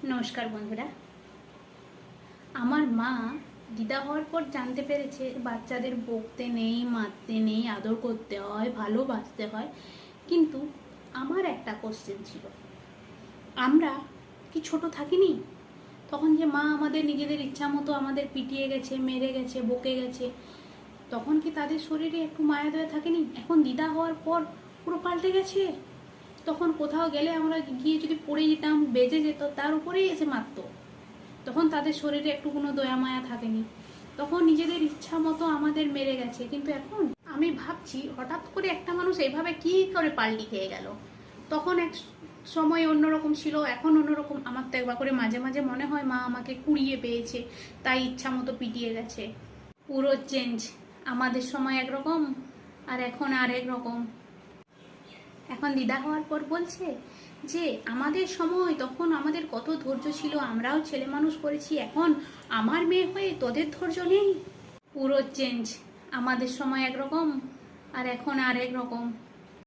নমস্কার বন্ধুরা। আমার মা দিদা হওয়ার পর জানতে পেরেছে বাচ্চাদের বকতে নেই, মারতে নেই, আদর করতে হয়, ভালোবাসতে হয়। কিন্তু আমার একটা কোশ্চেন ছিল, আমরা কি ছোট থাকিনি? তখন যে মা আমাদের নিজেদের ইচ্ছা মতো আমাদের পিটিয়ে গেছে, মেরে গেছে, বকে গেছে, তখন কি তাদের শরীরে একটু মায়া দয়া থাকেনি? এখন দিদা হওয়ার পর পুরো পাল্টে গেছে। তখন কোথাও গেলে আমরা গিয়ে যদি পড়ে যেতাম, বেজে যেত, তার উপরেই এসে মারতো। তখন তাদের শরীরে একটু কোনো দয়া মায়া থাকেনি, তখন নিজেদের ইচ্ছা মতো আমাদের মেরে গেছে। কিন্তু এখন আমি ভাবছি, হঠাৎ করে একটা মানুষ এইভাবে কি করে পাল্টি খেয়ে গেল? তখন এক সময় অন্যরকম ছিল, এখন অন্যরকম। আমার তো একবার করে মাঝে মাঝে মনে হয় মা আমাকে কুড়িয়ে পেয়েছে, তাই ইচ্ছা মতো পিটিয়ে গেছে। পুরো চেঞ্জ। আমাদের সময় একরকম, আর এখন আরেক রকম। এখন দিদা হওয়ার পর বলছে যে আমাদের সময় তখন আমাদের কত ধৈর্য ছিল, আমরাও ছেলে মানুষ করেছি, এখন আমার মেয়ে হয়ে তোদের ধৈর্য নেই। পুরো চেঞ্জ। আমাদের সময় একরকম, আর এখন আরেক রকম।